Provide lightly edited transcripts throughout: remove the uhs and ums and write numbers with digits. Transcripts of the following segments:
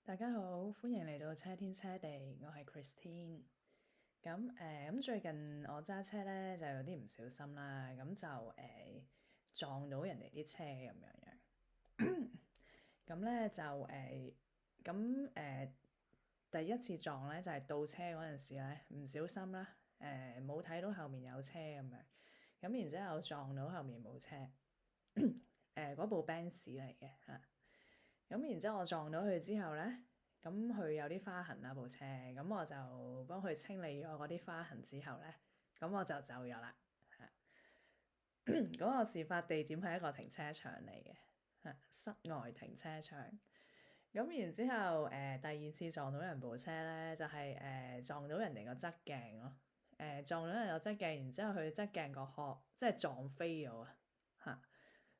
大家好，歡迎嚟到車天車地，我係 Christine。咁最近我揸車咧就有啲唔小心啦，咁就撞到人哋啲車咁樣。咁咧就第一次撞咧就係倒車嗰陣時咧唔小心啦，冇睇到後面有車咁樣，咁然之後撞到後面冇車，嗰部 Benz 嚟嘅嚇。咁然之後我撞到佢之後咧，咁佢有啲花痕啦部車，咁我就幫佢清理咗嗰啲花痕之後咧，咁我就走咗啦。嗰個事發地點係一個停車場嚟嘅，室外停車場。咁然之後第二次撞到人部車咧，就係撞到人哋個側鏡咯。撞到人個側鏡，然之後佢側鏡個殼即係撞飛咗啊！嚇〜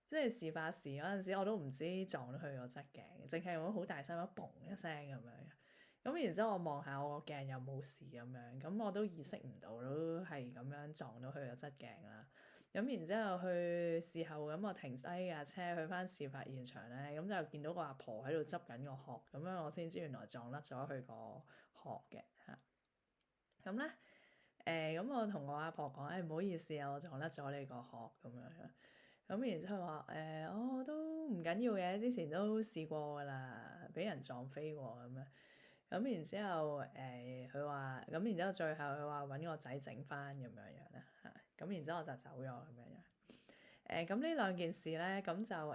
即係事發時嗰陣時，我都唔知撞到佢個側鏡，淨係我好大聲咁嘣一聲咁樣。咁然之後我望下我個鏡又冇事咁樣，咁我都意識唔到都係咁樣撞到佢個側鏡啦。咁然之後去事後咁，我停低架車去翻事發現場咧，咁就見到個阿婆喺度執緊個殼，咁樣我先知原來撞甩咗佢個殼嘅嚇。咁咧咁我同我阿婆講，唔好意思啊，我撞甩咗你個殼咁樣。咁然之後話我都唔緊要嘅，之前都試過㗎啦，俾人撞飛過咁樣。咁然之後佢話，咁然之後最後佢話揾個仔整翻咁樣樣啦嚇。咁然之後我就走咗咁樣樣。咁呢兩件事咧，咁就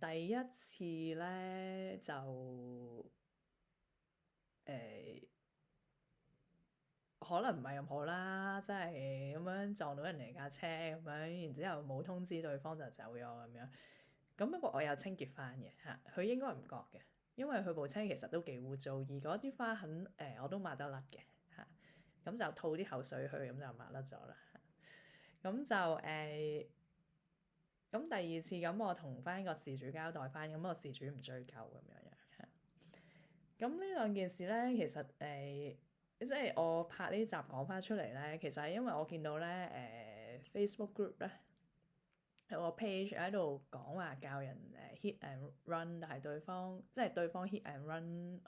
第一次咧就可能唔係咁好啦，即係咁樣撞到人哋架車咁樣，然之後冇通知對方就走咗咁樣。咁不過我有清潔翻嘅嚇，佢應該唔覺嘅，因為佢部車其實都幾污糟，而嗰啲花痕我都抹得甩嘅嚇。咁就吐啲口水去，咁就抹甩咗啦。咁就咁第二次咁我同翻個事主交代翻，咁個事主唔追究咁樣樣嚇。咁呢兩件事咧，其實即係我拍呢集講翻出嚟咧，其實係因為我見到咧Facebook group 咧有個 page 喺度講話教人hit and run，但係對方 hit and run，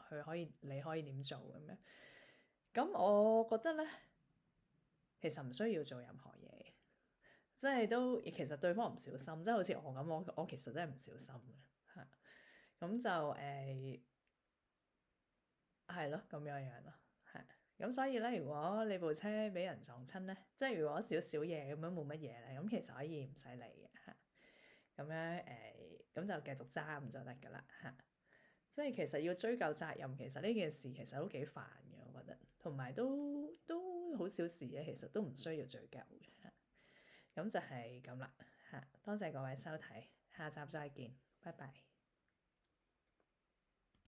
你可以點做咁樣。咁我覺得咧，其實唔需要做任何嘢，即係其實對方唔小心，即係好似我咁，我其實真係唔小心嘅嚇。咁就係咯，咁樣樣咯，係。咁所以咧，如果你部車俾人撞親咧，即係如果少少嘢咁樣冇乜嘢咧，咁其實可以唔使理嘅嚇。咁樣咁就繼續揸咁就得噶啦嚇。即係其實要追究責任，其實呢件事其實都幾煩嘅，我覺得，同埋都好小事嘅，其實都唔需要追究嘅嚇。咁就係咁啦嚇。多謝各位收睇，下集再見，拜拜。